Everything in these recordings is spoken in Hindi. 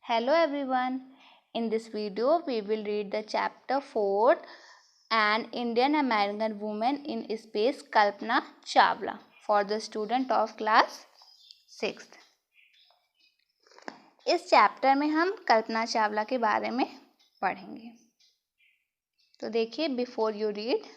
Hello everyone. In this video, we will read the chapter 4 An Indian American Woman in Space Kalpana Chawla for the student of class 6th. इस चैप्टर में हम कल्पना चावला के बारे में पढ़ेंगे। तो देखिए, before you read,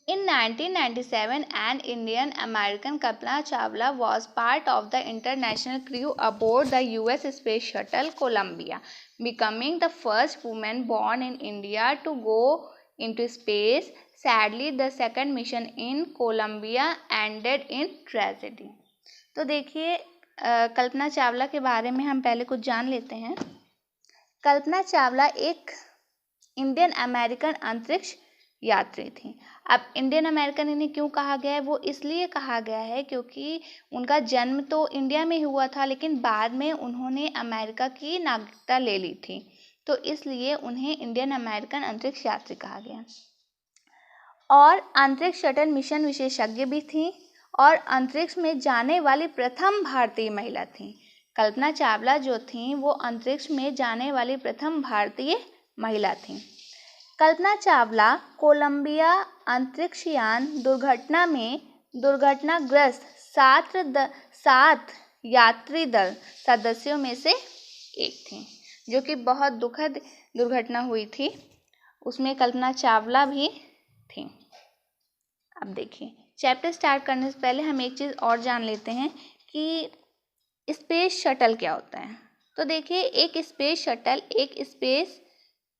in 1997, an Indian American Kalpana Chawla was part of the international crew aboard the US Space Shuttle Columbia, becoming the first woman born in India to go into space. Sadly, the second mission in Columbia ended in tragedy. तो देखिए, कल्पना चावला के बारे में हम पहले कुछ जान लेते हैं। कल्पना चावला एक इंडियन अमेरिकन अंतरिक्ष यात्री थी। अब इंडियन अमेरिकन इन्हें क्यों कहा गया है? वो इसलिए कहा गया है क्योंकि उनका जन्म तो इंडिया में हुआ था, लेकिन बाद में उन्होंने अमेरिका की नागरिकता ले ली थी, तो इसलिए उन्हें इंडियन अमेरिकन अंतरिक्ष यात्री कहा गया। और अंतरिक्ष शटल मिशन विशेषज्ञ भी थी और अंतरिक्ष में जाने वाली प्रथम भारतीय महिला थी। कल्पना चावला जो थी वो अंतरिक्ष में जाने वाली प्रथम भारतीय महिला थी। कल्पना चावला कोलंबिया अंतरिक्ष यान दुर्घटना में दुर्घटनाग्रस्त 7 यात्री दल सदस्यों में से एक थी, जो कि बहुत दुखद दुर्घटना हुई थी। उसमें कल्पना चावला भी थी। अब देखिए, चैप्टर स्टार्ट करने से पहले हम एक चीज़ और जान लेते हैं कि स्पेस शटल क्या होता है। तो देखिए, एक स्पेस शटल एक स्पेस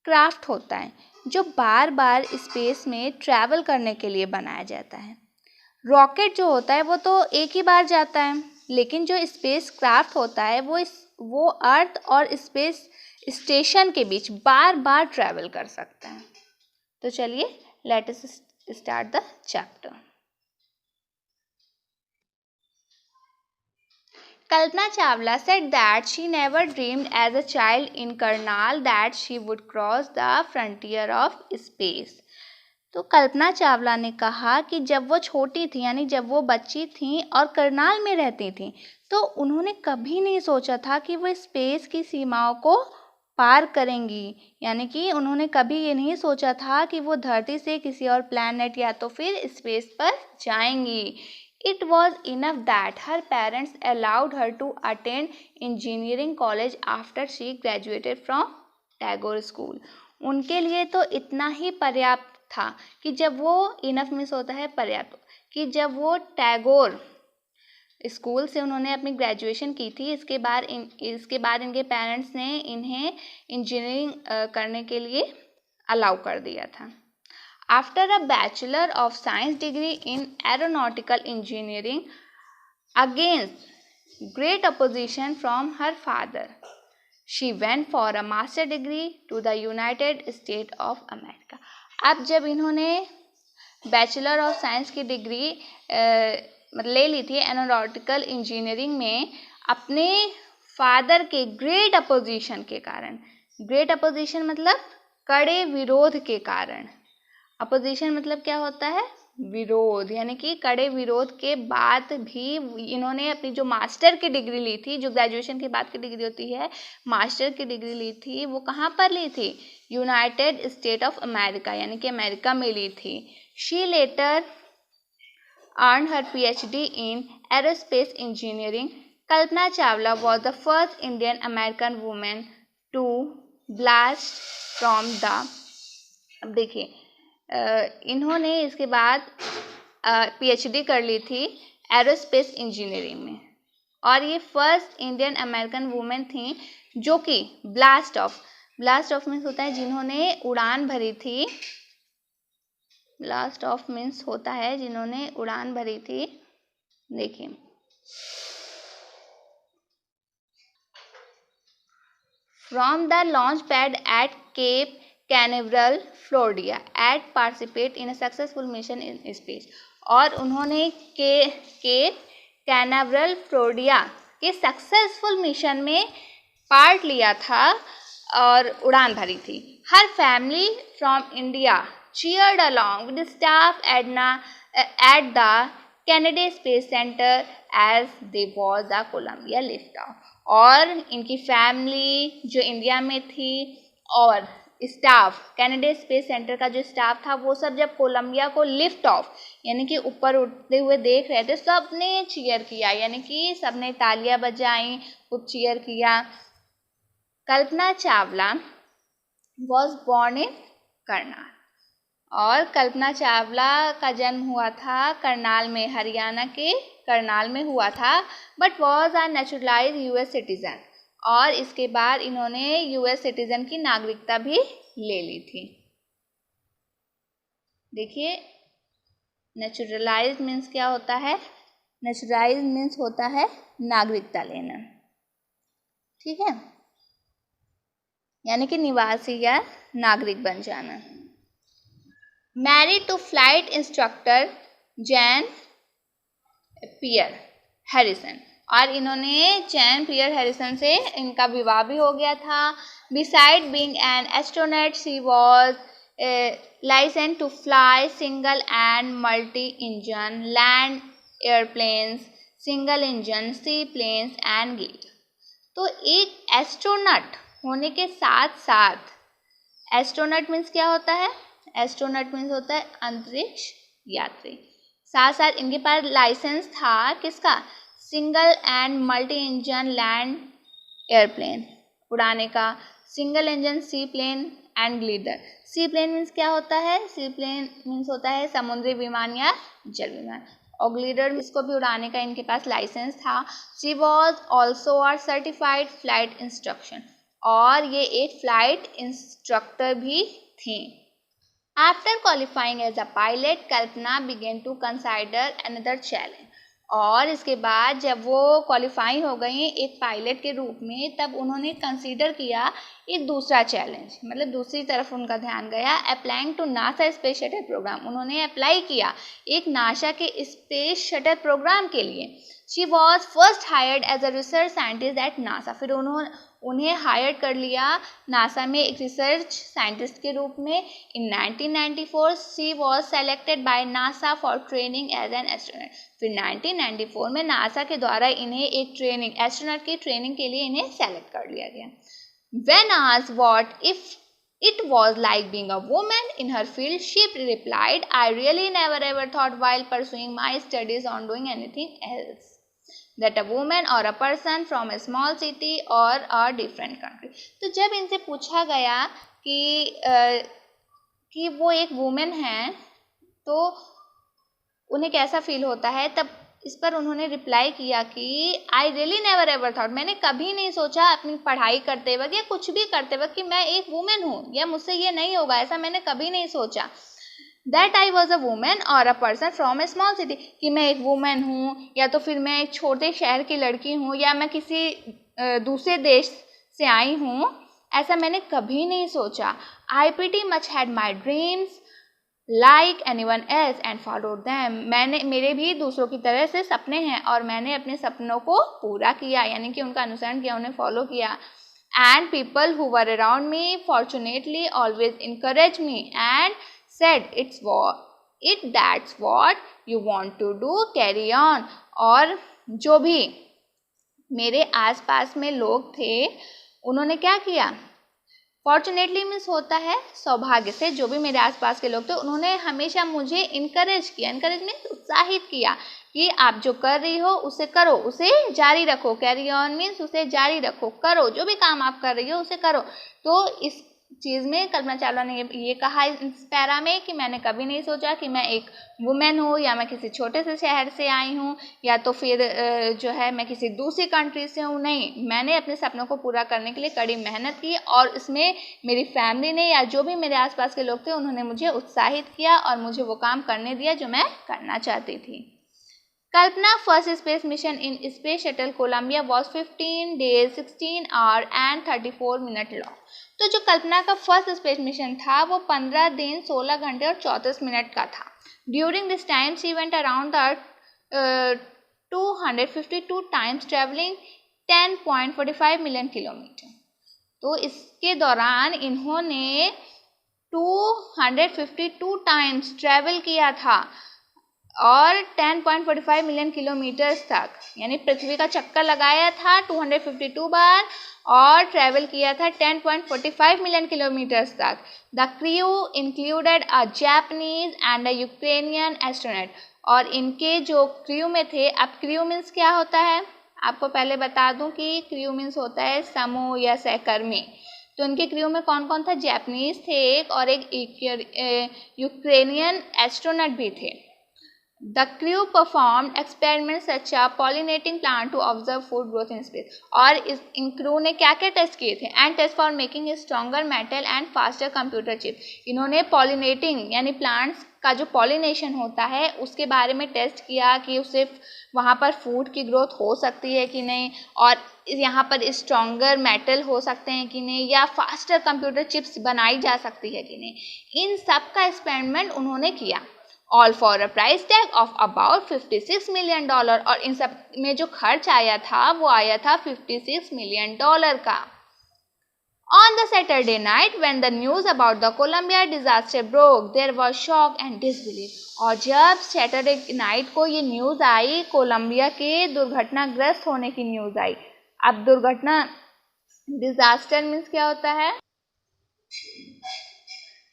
क्राफ्ट होता है जो बार बार स्पेस में ट्रैवल करने के लिए बनाया जाता है। रॉकेट जो होता है वो तो एक ही बार जाता है, लेकिन जो स्पेस क्राफ्ट होता है वो अर्थ और स्पेस स्टेशन के बीच बार बार ट्रैवल कर सकता है। तो चलिए, let us start the chapter. Kalpana Chawla said that she never dreamed as a child in Karnal that she would cross the frontier of space. तो कल्पना चावला ने कहा कि जब वो छोटी थी, यानी जब वो बच्ची थी और करनाल में रहती थी, तो उन्होंने कभी नहीं सोचा था कि वो स्पेस की सीमाओं को पार करेंगी। यानी कि उन्होंने कभी ये नहीं सोचा था कि वो धरती से किसी और प्लैनेट या तो फिर स्पेस पर जाएंगी। It was enough that her parents allowed her to attend engineering college after she graduated from Tagore School. उनके लिए तो इतना ही पर्याप्त था कि जब वो इनफ मिस होता है पर्याप्त, कि जब वो टैगोर स्कूल से उन्होंने अपनी ग्रेजुएशन की थी, इसके बाद इनके पेरेंट्स ने इन्हें इंजीनियरिंग करने के लिए अलाउ कर दिया था। After a Bachelor of Science degree in Aeronautical Engineering, against great opposition from her father, she went for a master degree to the United States of America. अब जब इन्होंने बैचलर ऑफ साइंस की डिग्री ले ली थी एरोनॉटिकल इंजीनियरिंग में, अपने फादर के ग्रेट अपोजिशन के कारण, ग्रेट अपोजिशन मतलब कड़े विरोध के कारण, अपोजिशन मतलब क्या होता है? विरोध, यानी कि कड़े विरोध के बाद भी इन्होंने अपनी जो मास्टर की डिग्री ली थी, जो ग्रेजुएशन के बाद की डिग्री होती है, मास्टर की डिग्री ली थी, वो कहाँ पर ली थी? यूनाइटेड स्टेट ऑफ अमेरिका, यानी कि अमेरिका में ली थी। She later earn her PhD in aerospace engineering. Kalpana Chawla was the first Indian American women to blast from the, अब देखिए, इन्होंने इसके बाद PhD कर ली थी एरोस्पेस इंजीनियरिंग में, और ये फर्स्ट इंडियन अमेरिकन वुमेन थी जो कि ब्लास्ट ऑफ मीन्स होता है जिन्होंने उड़ान भरी थी। ब्लास्ट ऑफ मीन्स होता है जिन्होंने उड़ान भरी थी। देखिए, from the launch pad at Cape Canaveral Florida at participate in a successful mission in space. और उन्होंने केप कैनावरल फ्लोरिडा के सक्सेसफुल मिशन में पार्ट लिया था और उड़ान भरी थी। Her family from India cheered along with the staff at the Kennedy space center as they was the Columbia lift off. और इनकी फैमिली जो इंडिया में थी और स्टाफ, कैनेडी स्पेस सेंटर का जो स्टाफ था वो सब जब कोलंबिया को लिफ्ट ऑफ यानी कि ऊपर उठते हुए देख रहे थे, सबने चीयर किया, यानी कि सबने तालियां बजाई, खूब चीयर किया। Kalpana Chawla was born in Karnal, और कल्पना चावला का जन्म हुआ था करनाल में, हरियाणा के करनाल में हुआ था, but was a neutralise US citizen, और इसके बाद इन्होंने यूएस सिटीजन की नागरिकता भी ले ली थी। देखिए नेचुरलाइज मीन्स क्या होता है, नेचुरलाइज मीन्स होता है नागरिकता लेना, ठीक है, यानी कि निवासी या नागरिक बन जाना। Married to flight instructor Jean Pierre Harrison, और इन्होंने जैन पियर हैरिसन से इनका विवाह भी हो गया था। Beside being an astronaut she was license to fly single and multi engine land airplanes, single engine seaplanes and glider. तो एक एस्ट्रोनॉट होने के साथ साथ, एस्ट्रोनॉट मीन्स क्या होता है, एस्ट्रोनॉट मीन्स होता है अंतरिक्ष यात्री, साथ साथ इनके पास लाइसेंस था किसका, single and multi engine land airplane उड़ाने का, single engine seaplane and glider. Seaplane means क्या होता है, सी प्लेन मीन्स होता है समुद्री विमान या जल विमान, और ग्लिडर इसको भी उड़ाने का इनके पास लाइसेंस था। She was also a certified flight instruction, और ये एक फ्लाइट इंस्ट्रक्टर भी थी। After qualifying as a pilot, Kalpana began to consider another challenge, और इसके बाद जब वो क्वालिफाई हो गई एक पायलट के रूप में, तब उन्होंने कंसीडर किया एक दूसरा चैलेंज, मतलब दूसरी तरफ उनका ध्यान गया। Applying to NASA space shuttle programme, उन्होंने अप्लाई किया एक नासा के स्पेस शटल प्रोग्राम के लिए। She was first hired as a research scientist at NASA, फिर उन्हें हायर कर लिया नासा में एक रिसर्च साइंटिस्ट के रूप में। In 1994 she was selected by NASA for training as an astronaut, फिर 1994 में नासा के द्वारा इन्हें एक ट्रेनिंग, एस्ट्रोनॉट की ट्रेनिंग के लिए इन्हें सेलेक्ट कर लिया गया। When asked what if it was like being a woman in her field, she replied, I really never ever thought while pursuing my studies on doing anything else, that a woman or a person from a small city or a different country। तो जब इनसे पूछा गया कि वो एक वुमेन हैं तो उन्हें कैसा फील होता है, तब इस पर उन्होंने रिप्लाई किया कि I really never ever thought, मैंने कभी नहीं सोचा अपनी पढ़ाई करते वक्त या कुछ भी करते वक्त कि मैं एक वुमेन हूँ या मुझसे ये नहीं होगा, ऐसा मैंने कभी नहीं सोचा। That I was a woman और a person from a small city, कि मैं एक वुमेन हूँ या तो फिर मैं एक छोटे शहर की लड़की हूँ या मैं किसी दूसरे देश से आई हूँ, ऐसा मैंने कभी नहीं सोचा। I pretty much had my dreams like anyone else and followed them, मेरे भी दूसरों की तरह से सपने हैं और मैंने अपने सपनों को पूरा किया, यानी कि उनका अनुसरण किया, उन्हें फॉलो किया। And people who were around me fortunately always encourage me and said it that's what you want to do, carry on. और जो भी मेरे आसपास में लोग थे उन्होंने क्या किया, फॉर्चुनेटली मीन्स होता है सौभाग्य से, जो भी मेरे आसपास के लोग थे उन्होंने हमेशा मुझे इनकरेज किया, इनकरेज मीन्स उत्साहित किया कि आप जो कर रही हो उसे करो, उसे जारी रखो। कैरी ऑन मीन्स उसे जारी रखो, करो, जो भी काम आप कर रही हो उसे करो। तो इस चीज़ में कल्पना चावला ने ये कहा इस पैरा में कि मैंने कभी नहीं सोचा कि मैं एक वुमेन हूँ या मैं किसी छोटे से शहर से आई हूँ या तो फिर जो है मैं किसी दूसरी कंट्री से हूँ, नहीं, मैंने अपने सपनों को पूरा करने के लिए कड़ी मेहनत की और इसमें मेरी फैमिली ने या जो भी मेरे आसपास के लोग थे उन्होंने मुझे उत्साहित किया और मुझे वो काम करने दिया जो मैं करना चाहती थी। Kalpana first space mission in space shuttle Columbia was 15 days 16 hours and 34 minutes long. तो जो कल्पना का फर्स्ट स्पेस मिशन था वो 15 दिन 16 घंटे और 34 मिनट का था। During this time she went around the 252 times travelling 10.45 million kilometre. तो इसके दौरान इन्होंने 252 टाइम्स ट्रेवल किया था और 10.45 मिलियन किलोमीटर्स तक, यानी पृथ्वी का चक्कर लगाया था 252 बार और ट्रैवल किया था 10.45 मिलियन किलोमीटर्स तक। The crew included a Japanese and a Ukrainian astronaut, और इनके जो क्रू में थे, अब क्रू मीन्स क्या होता है, आपको पहले बता दूं कि क्रू मीन्स होता है समूह या सहकर्मी। तो उनके क्रू में कौन कौन था, जापानीज थे एक, और एक यूक्रेनियन एस्ट्रोनॉट भी थे। The crew performed experiments such as pollinating plant to observe food growth in space. और इन क्रू ने क्या क्या टेस्ट किए थे, and test for making stronger metal and faster computer chip. इन्होंने पॉलिनेटिंग यानी प्लांट्स का जो पॉलिनेशन होता है उसके बारे में टेस्ट किया कि उससे वहाँ पर फूड की ग्रोथ हो सकती है कि नहीं, और यहाँ पर स्ट्रॉन्गर मेटल हो सकते हैं कि नहीं, या फास्टर कंप्यूटर चिप्स बनाई जा सकती है कि नहीं। इन सब का एक्सपेरिमेंट उन्होंने किया, all for a price tag of about $56 million, और इन सब में जो खर्च आया था वो आया था $56 मिलियन का। On the Saturday night when the news about the Columbia disaster broke, there was shock and disbelief. और जब सैटरडे नाइट को ये न्यूज़ आई, कोलंबिया के दुर्घटनाग्रस्त होने की न्यूज़ आई। अब दुर्घटना, डिजास्टर मीन्स क्या होता है,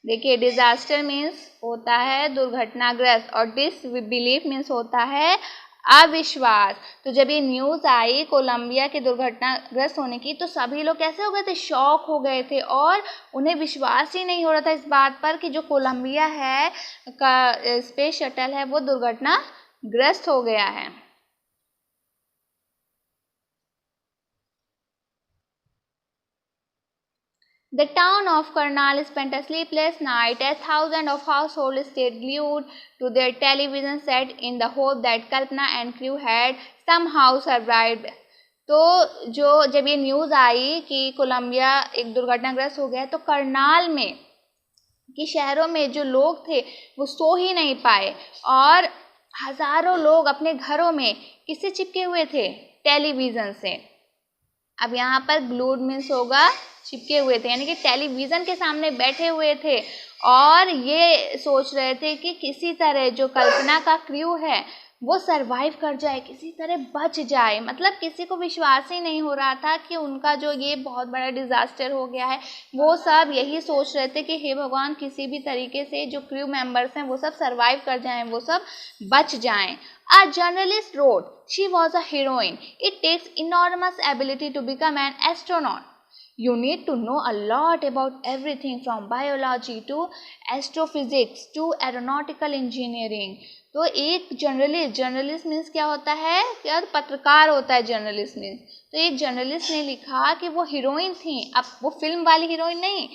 देखिए डिजास्टर मीन्स होता है दुर्घटनाग्रस्त, और डिसबिलीफ मीन्स होता है अविश्वास। तो जब ये न्यूज़ आई कोलंबिया के दुर्घटनाग्रस्त होने की, तो सभी लोग कैसे हो गए थे, शॉक हो गए थे, और उन्हें विश्वास ही नहीं हो रहा था इस बात पर कि जो कोलंबिया है का स्पेस शटल है वो दुर्घटनाग्रस्त हो गया है। The town of Karnal spent a sleepless night as thousands of households stayed glued to their television set in the hope that Kalpana and crew had somehow survived. तो जब ये न्यूज़ आई कि कोलंबिया एक दुर्घटनाग्रस्त हो गया, तो करनाल में कि शहरों में जो लोग थे वो सो ही नहीं पाए, और हज़ारों लोग अपने घरों में किससे चिपके हुए थे, टेलीविज़न से। अब यहाँ पर ग्लूड मीन्स होगा चिपके हुए थे, यानी कि टेलीविज़न के सामने बैठे हुए थे और ये सोच रहे थे कि किसी तरह जो कल्पना का क्रू है वो सरवाइव कर जाए, किसी तरह बच जाए। मतलब किसी को विश्वास ही नहीं हो रहा था कि उनका जो ये बहुत बड़ा डिज़ास्टर हो गया है। वो सब यही सोच रहे थे कि हे भगवान, किसी भी तरीके से जो क्रू मेंबर्स हैं वो सब सरवाइव कर जाएं, वो सब बच जाएं। A journalist wrote, she was a heroine. It takes enormous ability to become an astronaut. You need to know a lot about everything from biology to astrophysics to aeronautical engineering. तो एक जर्नलिस्ट मीन्स क्या होता है, क्या पत्रकार होता है जर्नलिस्ट मीन्स। तो एक जर्नलिस्ट ने लिखा कि वो हीरोइन थी। अब वो फिल्म वाली हीरोइन नहीं,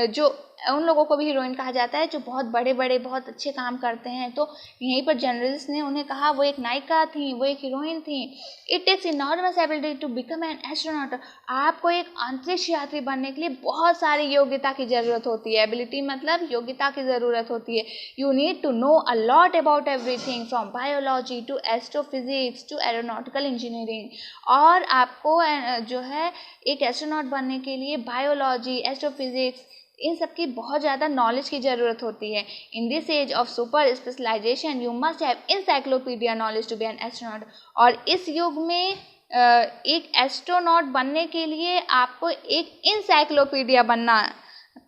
जो उन लोगों को भी हीरोइन कहा जाता है जो बहुत बड़े बड़े बहुत अच्छे काम करते हैं। तो यहीं पर जर्नलिस्ट ने उन्हें कहा वो एक नायिका थी, वो एक हीरोइन थी। It takes enormous ability to become an astronaut. आपको एक अंतरिक्ष यात्री बनने के लिए बहुत सारी योग्यता की ज़रूरत होती है। एबिलिटी मतलब योग्यता की ज़रूरत होती है। You need to know a lot about everything from biology to astrophysics to aeronautical engineering. और आपको जो है एक एस्ट्रोनॉट बनने के लिए बायोलॉजी, एस्ट्रोफिजिक्स, इन सब की बहुत ज़्यादा नॉलेज की ज़रूरत होती है। In this age of super specialisation you must have encyclopaedia knowledge to be an astronaut. और इस युग में एक एस्ट्रोनॉट बनने के लिए आपको एक इंसाइक्लोपीडिया बनना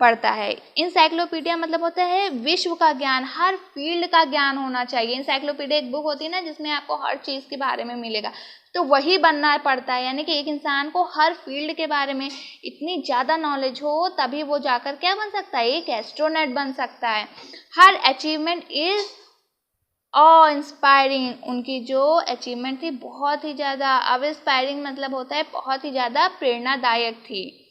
पड़ता है। इंसाइक्लोपीडिया मतलब होता है विश्व का ज्ञान, हर फील्ड का ज्ञान होना चाहिए। इंसाइक्लोपीडिया एक बुक होती है ना जिसमें आपको हर चीज़ के बारे में मिलेगा, तो वही बनना पड़ता है। यानी कि एक इंसान को हर फील्ड के बारे में इतनी ज़्यादा नॉलेज हो तभी वो जाकर क्या बन सकता है, एक एस्ट्रोनॉट बन सकता है। हर अचीवमेंट इज ऑ इंस्पायरिंग। उनकी जो अचीवमेंट थी बहुत ही ज़्यादा, अब इंस्पायरिंग मतलब होता है बहुत ही ज़्यादा प्रेरणादायक थी।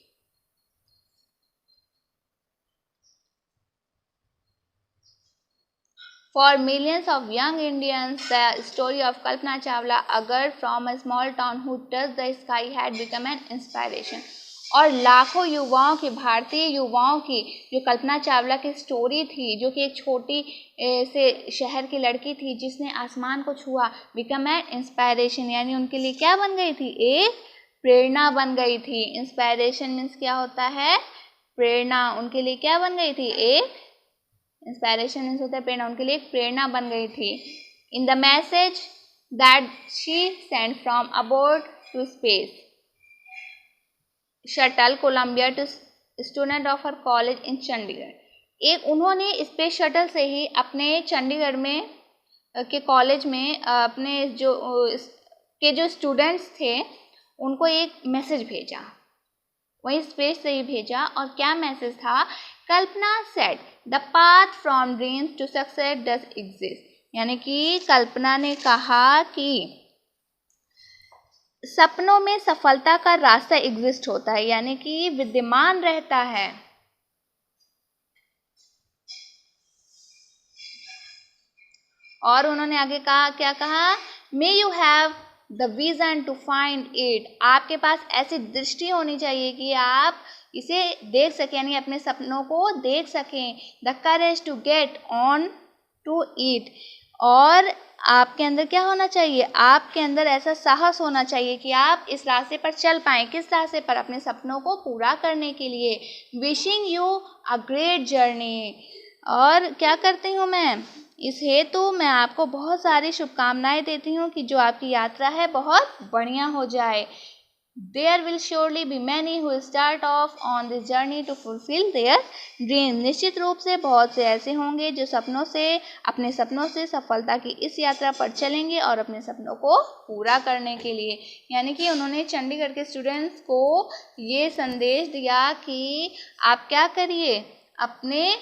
For millions of young Indians, the story of Kalpana Chawla, a girl from a small town who touched the sky, had become an inspiration. और लाखों युवाओं की, भारतीय युवाओं की जो कल्पना चावला की स्टोरी थी, जो कि एक छोटी से शहर की लड़की थी जिसने आसमान को छुआ, बिकम एन इंस्पायरेशन, यानी उनके लिए क्या बन गई थी, एक प्रेरणा बन गई थी। इंस्पायरेशन मीन्स क्या होता है, प्रेरणा। उनके लिए क्या बन गई थी, एक इंस्पायरेशन मीन्स होता है प्रेरणा, उनके लिए एक प्रेरणा बन गई थी। in the message that she sent from aboard to space shuttle Columbia to student of her college in Chandigarh. एक उन्होंने स्पेस शटल से ही अपने चंडीगढ़ में के कॉलेज में अपने जो स्टूडेंट्स थे उनको एक मैसेज भेजा, वही स्पेस से ही भेजा. और क्या मैसेज था? Kalpana said the path from dreams to success does exist. यानी कि कल्पना ने कहा कि सपनों में सफलता का रास्ता एग्जिस्ट होता है, यानी कि विद्यमान रहता है. और उन्होंने आगे कहा, क्या कहा? May you have the vision to find it. आपके पास ऐसी दृष्टि होनी चाहिए कि आप इसे देख सकें, यानी अपने सपनों को देख सकें. The courage to get on to it. और आपके अंदर क्या होना चाहिए? आपके अंदर ऐसा साहस होना चाहिए कि आप इस रास्ते पर चल पाएँ. किस रास्ते पर? अपने सपनों को पूरा करने के लिए. Wishing you a great journey. और क्या करती हूँ मैं? इस हेतु मैं आपको बहुत सारी शुभकामनाएं देती हूँ कि जो आपकी यात्रा है बहुत बढ़िया हो जाए. There will surely be many who start off on this journey to fulfill their dreams. निश्चित रूप से बहुत से ऐसे होंगे जो अपने सपनों से सफलता की इस यात्रा पर चलेंगे और अपने सपनों को पूरा करने के लिए. यानी कि उन्होंने चंडीगढ़ के स्टूडेंट्स को ये संदेश दिया कि आप क्या करिए, अपने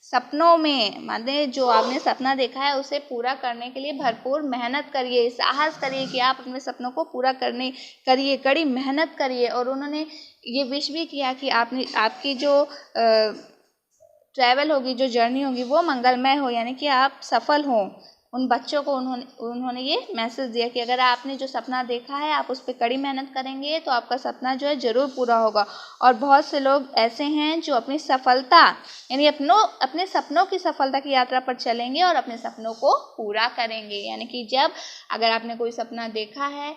सपनों में, माने जो आपने सपना देखा है उसे पूरा करने के लिए भरपूर मेहनत करिए, साहस करिए कि आप अपने सपनों को पूरा करिए, कड़ी मेहनत करिए. और उन्होंने ये विश भी किया कि आपकी जो ट्रैवल होगी, जो जर्नी होगी वो मंगलमय हो, यानी कि आप सफल हों. उन बच्चों को उन्होंने ये मैसेज दिया कि अगर आपने जो सपना देखा है आप उस पर कड़ी मेहनत करेंगे तो आपका सपना जो है ज़रूर पूरा होगा. और बहुत से लोग ऐसे हैं जो अपनी सफलता, यानी अपने सपनों की सफलता की यात्रा पर चलेंगे और अपने सपनों को पूरा करेंगे. यानी कि अगर आपने कोई सपना देखा है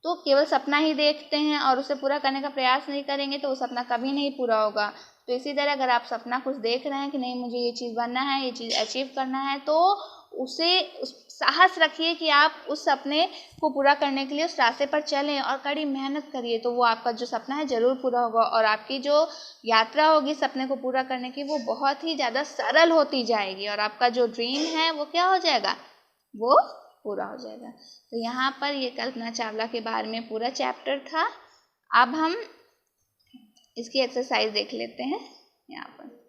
तो केवल सपना ही देखते हैं और उसे पूरा करने का प्रयास नहीं करेंगे तो वो सपना कभी नहीं पूरा होगा. तो इसी तरह अगर आप सपना कुछ देख रहे हैं कि नहीं मुझे ये चीज़ बनना है, ये चीज़ अचीव करना है, तो साहस रखिए कि आप उस सपने को पूरा करने के लिए उस रास्ते पर चलें और कड़ी मेहनत करिए. तो वो आपका जो सपना है ज़रूर पूरा होगा और आपकी जो यात्रा होगी सपने को पूरा करने की वो बहुत ही ज़्यादा सरल होती जाएगी और आपका जो ड्रीम है वो क्या हो जाएगा? वो पूरा हो जाएगा. तो यहाँ पर ये कल्पना चावला के बारे में पूरा चैप्टर था. अब हम इसकी एक्सरसाइज देख लेते हैं. यहाँ पर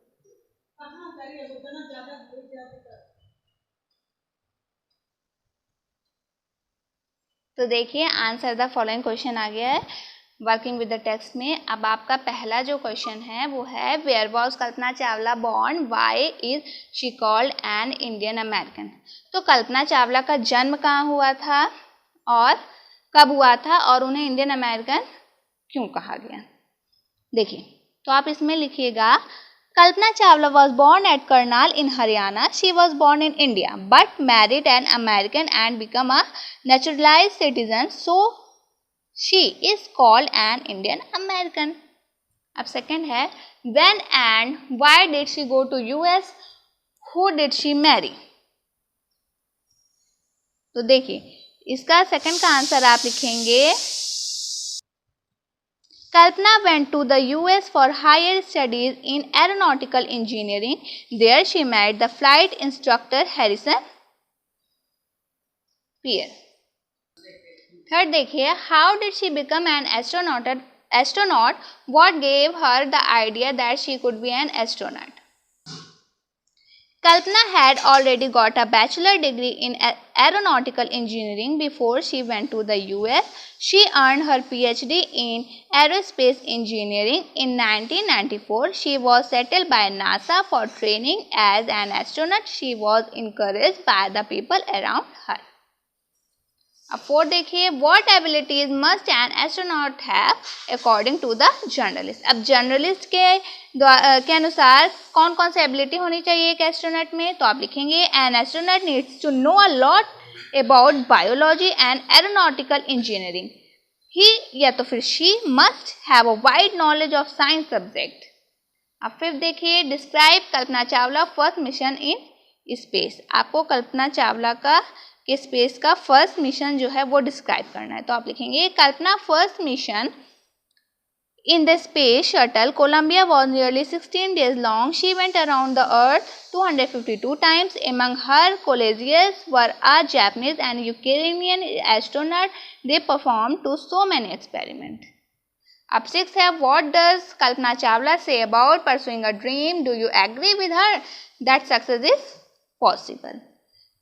तो देखिए, आंसर द फॉलोइंग क्वेश्चन आ गया है वर्किंग विद द टेक्स्ट में. अब आपका पहला जो क्वेश्चन है वो है where was Kalpana Chawla born, why is she called an Indian American. तो कल्पना चावला का जन्म कहाँ हुआ था और कब हुआ था और उन्हें इंडियन अमेरिकन क्यों कहा गया? देखिए, तो आप इसमें लिखिएगा Kalpana Chawla was born at Karnal in Haryana. She was born in India but married an American and became a naturalized citizen. So she is called an Indian American. अब सेकंड है when and why did she go to US? Who did she marry? तो देखिए, इसका सेकंड का आंसर आप लिखेंगे Kalpana went to the US for higher studies in aeronautical engineering. There she met the flight instructor Harrison Pierre. Third देखिए, how did she become an astronaut? What gave her the idea that she could be an astronaut? Kalpana had already got a bachelor degree in aeronautical engineering before she went to the US. She earned her PhD in aerospace engineering in 1994. She was settled by NASA for training as an astronaut. She was encouraged by the people around her. अब फोर्थ देखिए, what abilities must an astronaut have according to the journalist. अब जर्नलिस्ट के अनुसार कौन कौन सी एबिलिटी होनी चाहिए एक एस्ट्रोनॉट में? तो आप लिखेंगे an astronaut needs to know a lot about biology and aeronautical engineering. He या तो फिर she must have a wide knowledge of science subject. अब फिर देखिए, describe Kalpana Chawla first mission in space. आपको कल्पना चावला का कि स्पेस का फर्स्ट मिशन जो है वो डिस्क्राइब करना है। तो आप लिखेंगे Kalpana first mission in the space shuttle Columbia was nearly 16 days long. She went around the earth 252 times. Among her colleagues were a Japanese and Ukrainian astronaut. They performed to so many experiments. अब 6 है, what does Kalpana Chawla say about pursuing a dream? Do you agree with her that success is possible?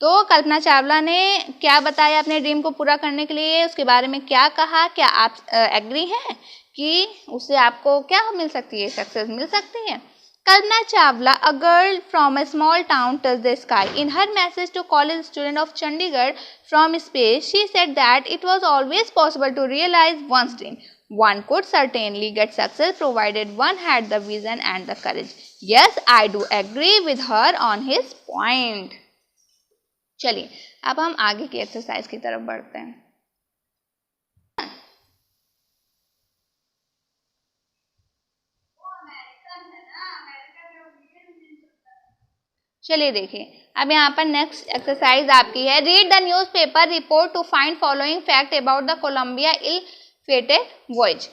तो कल्पना चावला ने क्या बताया अपने ड्रीम को पूरा करने के लिए, उसके बारे में क्या कहा, क्या आप एग्री हैं कि उससे आपको क्या मिल सकती है, सक्सेस मिल सकती है? Kalpana Chawla, a girl from a small town, touched the sky. In her message to college student of Chandigarh from space, she said that it was always possible to realize one's dream. One could certainly get success provided one had the vision and the courage. Yes, I do agree with her on his point. चलिए अब हम आगे की एक्सरसाइज की तरफ बढ़ते हैं। चलिए देखिए, अब यहाँ पर नेक्स्ट एक्सरसाइज आपकी है, read the newspaper report to find following fact about the Columbia ill fated voyage.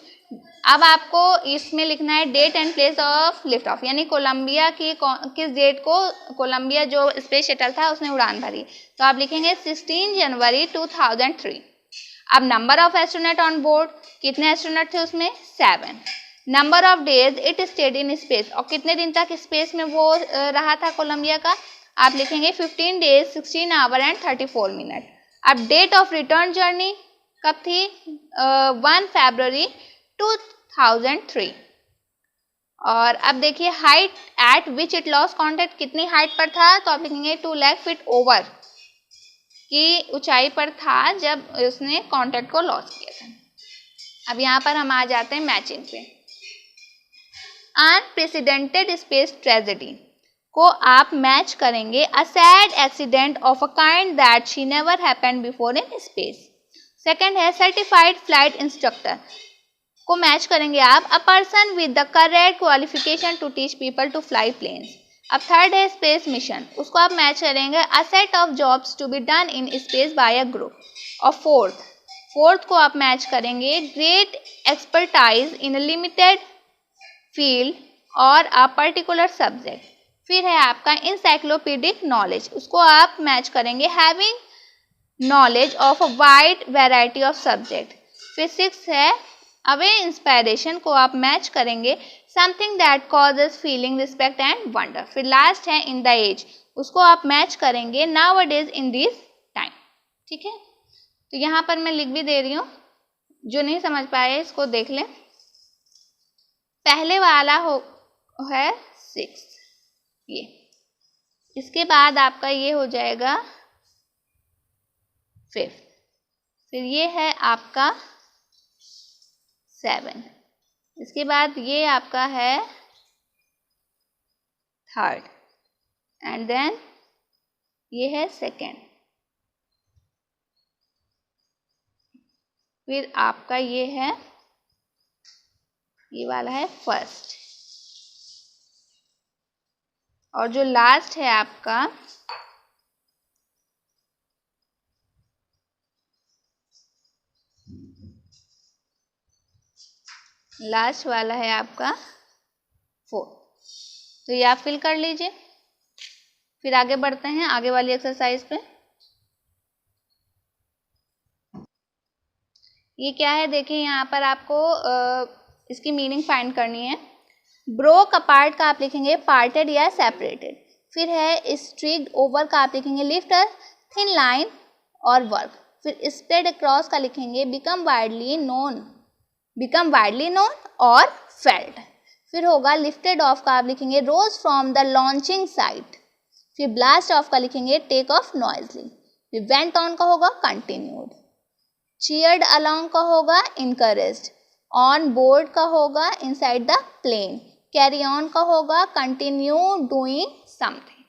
अब आपको इसमें लिखना है date and place of lift off, यानी कोलंबिया की किस डेट को कोलंबिया जो स्पेस शटल था उसने उड़ान भरी। तो आप लिखेंगे 16 जनवरी 2003। अब number of astronaut on board, कितने एस्ट्रोनॉट थे उसमें? 7। Number of days it stayed in space, और कितने दिन तक स्पेस में वो रहा था कोलंबिया का? आप लिखेंगे 15 डेज 16 आवर एंड 34 मिनट। अब डेट ऑफ रिटर्न जर्नी कब थी? 1 फरवरी 2003। और अब देखिए height eight which it loss contact, कितनी हाइट पर था? तो आप लिखेंगे 2 लाख फीट ओवर की ऊंचाई पर था जब उसने कॉन्टैक्ट को लॉस किया था। अब यहाँ पर हम आ जाते हैं मैचिंग पे। अनप्रेसिडेंटेड स्पेस ट्रेजेडी को आप मैच करेंगे a sad accident of a kind that she never happened before in space. Second है सर्टिफाइड फ्लाइट इंस्ट्रक्टर को मैच करेंगे आप a person with the correct qualification to teach people to fly planes. अब थर्ड है स्पेस मिशन, उसको आप मैच करेंगे a set of jobs to be done in space by a group. और फोर्थ को आप मैच करेंगे great expertise in a limited field और अ पर्टिकुलर सब्जेक्ट। फिर है आपका इंसाइक्लोपीडिक नॉलेज, उसको आप मैच करेंगे having knowledge of a wide variety of subject. फिर 6 है अवे इंस्पायरेशन को आप मैच करेंगे something that causes feeling respect and wonder. फिर लास्ट है इन द एज, उसको आप मैच करेंगे now days in this time. ठीक है, तो यहाँ पर मैं लिख भी दे रही हूँ, जो नहीं समझ पाए इसको देख लें। पहले वाला है 6, ये, इसके बाद आपका ये हो जाएगा 5, फिर ये है आपका 7, इसके बाद ये आपका है 3rd एंड देन ये है 2nd, फिर आपका ये वाला है 1st, और जो लास्ट है आपका लास्ट वाला है आपका 4। तो ये आप फिल कर लीजिए। फिर आगे बढ़ते हैं आगे वाली एक्सरसाइज पे। ये क्या है देखिए, यहाँ पर आपको इसकी मीनिंग फाइंड करनी है। ब्रोक अपार्ट का आप लिखेंगे पार्टेड या सेपरेटेड। फिर है स्ट्रिक्ड ओवर का आप लिखेंगे लिफ्ट अ थिन लाइन और वर्क। फिर स्प्रेड अक्रॉस का लिखेंगे बिकम वाइडली नोन और फेल्ट। फिर होगा लिफ्टेड ऑफ का आप लिखेंगे रोज फ्रॉम द लॉन्चिंग साइट। फिर ब्लास्ट ऑफ का लिखेंगे टेक ऑफ नॉइजली। फिर वेंट ऑन का होगा कंटिन्यूड। चीयर्ड अलोंग का होगा इनकरेज्ड। ऑन बोर्ड का होगा inside the plane. Carry on का होगा कंटिन्यू डूइंग समथिंग।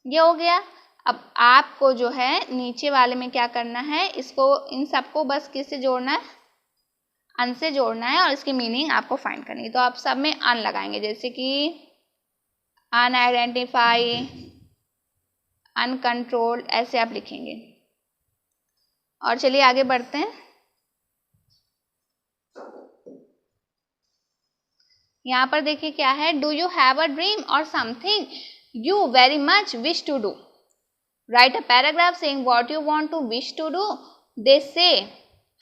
ये हो गया। अब आपको जो है नीचे वाले में क्या करना है, इसको इन सबको बस किससे जोड़ना है, अन से जोड़ना है और इसकी मीनिंग आपको फाइंड करनी है। तो आप सब में अन लगाएंगे, जैसे कि अनआइडेंटिफाई, अनकंट्रोल्ड, ऐसे आप लिखेंगे। और चलिए आगे बढ़ते हैं। यहाँ पर देखिए क्या है, do you have a dream or something you very much wish to do, write a paragraph saying what you want to wish to do, they say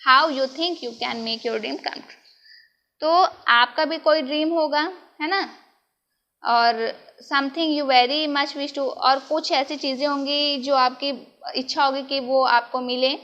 how you think you can make your dream come true. तो आपका भी कोई ड्रीम होगा, है ना, और something you very much wish to, और कुछ ऐसी चीज़ें होंगी जो आपकी इच्छा होगी कि वो आपको मिले।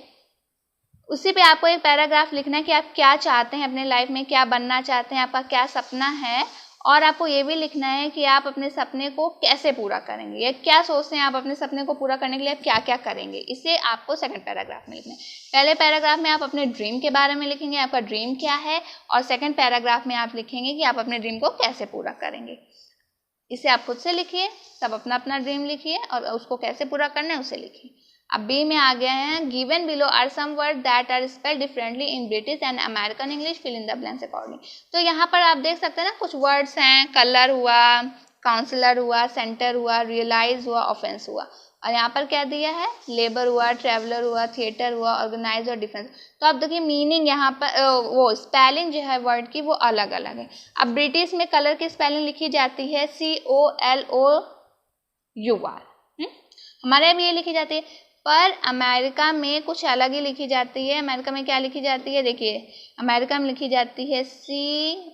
उसी पे आपको एक पैराग्राफ लिखना है कि आप क्या चाहते हैं अपने लाइफ में, क्या बनना चाहते हैं, आपका क्या सपना है, और आपको ये भी लिखना है कि आप अपने सपने को कैसे पूरा करेंगे, या क्या सोचते हैं आप अपने सपने को पूरा करने के लिए आप क्या क्या करेंगे। इसे आपको सेकंड पैराग्राफ में लिखना है। पहले पैराग्राफ में आप अपने ड्रीम के बारे में लिखेंगे, आपका ड्रीम क्या है, और सेकंड पैराग्राफ में आप लिखेंगे कि आप अपने ड्रीम को कैसे पूरा करेंगे। इसे आप खुद से लिखिए, सब अपना अपना ड्रीम लिखिए, और उसको कैसे पूरा करना है उसे लिखिए। अब बी में आ गए हैं, given below are some word that are spelled differently in British and American English, fill in the blanks according. तो यहाँ पर आप देख सकते हैं ना, कुछ वर्ड्स हैं, कलर हुआ, काउंसलर हुआ, सेंटर हुआ, रियलाइज हुआ, ऑफेंस हुआ, और यहाँ पर क्या दिया है, लेबर हुआ, ट्रैवलर हुआ, थिएटर हुआ, ऑर्गेनाइज और डिफेंस। तो आप देखिए मीनिंग यहाँ पर वो स्पेलिंग जो है वर्ड की वो अलग अलग है। अब ब्रिटिश में कलर की स्पेलिंग लिखी जाती है COLOUR, हमारे यहाँ भी ये लिखी जाती है, पर अमेरिका में कुछ अलग ही लिखी जाती है। अमेरिका में क्या लिखी जाती है, देखिए अमेरिका में लिखी जाती है COLOR,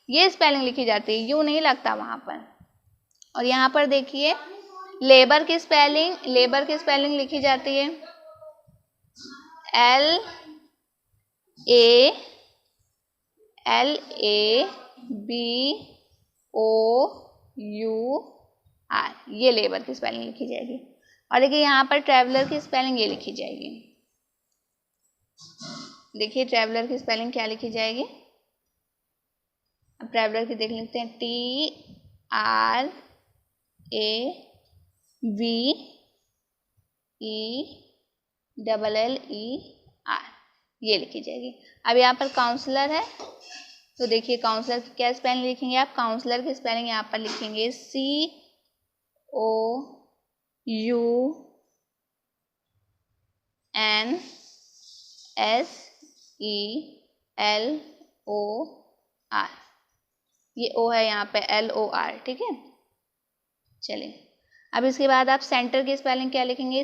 ये स्पेलिंग लिखी जाती है, यू नहीं लगता वहाँ पर। और यहाँ पर देखिए लेबर की स्पेलिंग लिखी जाती है LABOUR, ये लेबर की स्पेलिंग लिखी जाएगी। और देखिए यहाँ पर ट्रैवलर की स्पेलिंग ये लिखी जाएगी, देखिए ट्रैवलर की स्पेलिंग क्या लिखी जाएगी। अब ट्रैवलर की देख लेते हैं, TRAVELLER, ये लिखी जाएगी। अब यहाँ पर काउंसलर है, तो देखिए काउंसलर की क्या स्पेलिंग लिखेंगे आप, काउंसलर की स्पेलिंग यहाँ पर लिखेंगे COUNSELOR, ये ओ है यहाँ पे LOR, ठीक है। चलिए अब इसके बाद आप सेंटर की स्पेलिंग क्या लिखेंगे,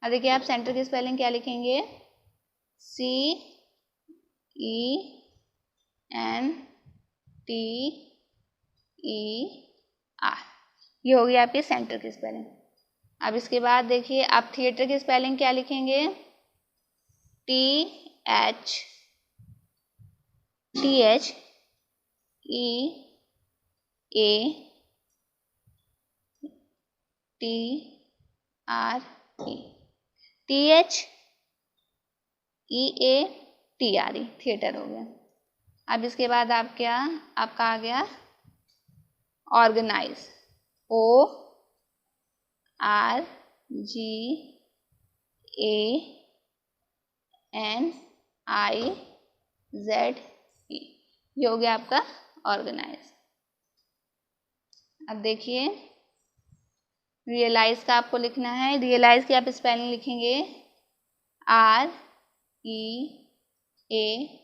अब देखिए आप सेंटर की स्पेलिंग क्या लिखेंगे, CENTER, ये होगी आपकी सेंटर की स्पेलिंग। अब इसके बाद देखिए आप थिएटर की स्पेलिंग क्या लिखेंगे, THEATRE, THEATRE, थिएटर हो गया। अब इसके बाद आप क्या, आपका आ गया ऑर्गेनाइज, ORGANIZE, ये हो गया आपका ऑर्गेनाइज। अब देखिए रियलाइज का आपको लिखना है, रियलाइज की आप स्पेलिंग लिखेंगे REALIZE,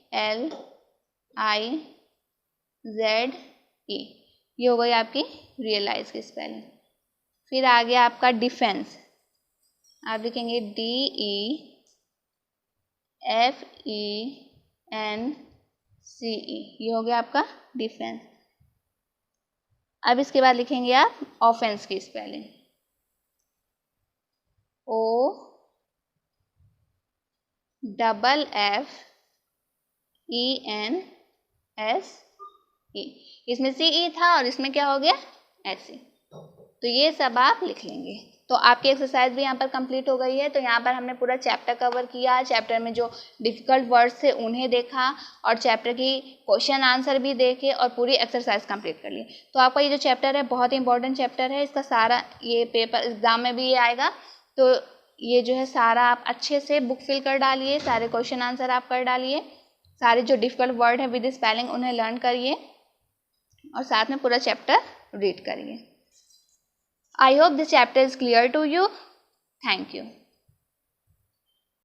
ये हो गई आपकी रियलाइज की स्पेलिंग। फिर आ गया आपका डिफेंस, आप लिखेंगे DEFENCE, ये हो गया आपका डिफेंस। अब इसके बाद लिखेंगे आप ऑफेंस की स्पेलिंग, OFFENSE, इसमें CE था और इसमें क्या हो गया SE, तो ये सब आप लिख लेंगे। तो आपकी एक्सरसाइज भी यहाँ पर कंप्लीट हो गई है। तो यहाँ पर हमने पूरा चैप्टर कवर किया, चैप्टर में जो डिफ़िकल्ट वर्ड्स थे उन्हें देखा, और चैप्टर की क्वेश्चन आंसर भी देखे, और पूरी एक्सरसाइज कंप्लीट कर ली। तो आपका ये जो चैप्टर है बहुत ही इंपॉर्टेंट चैप्टर है, इसका सारा ये पेपर एग्जाम में भी ये आएगा। तो ये जो है सारा आप अच्छे से बुक फिल कर डालिए, सारे क्वेश्चन आंसर आप कर डालिए, सारे जो डिफ़िकल्ट वर्ड है विद स्पेलिंग उन्हें लर्न करिए। और साथ में पूरा चैप्टर रीड करिए। I hope this chapter is clear to you. Thank you.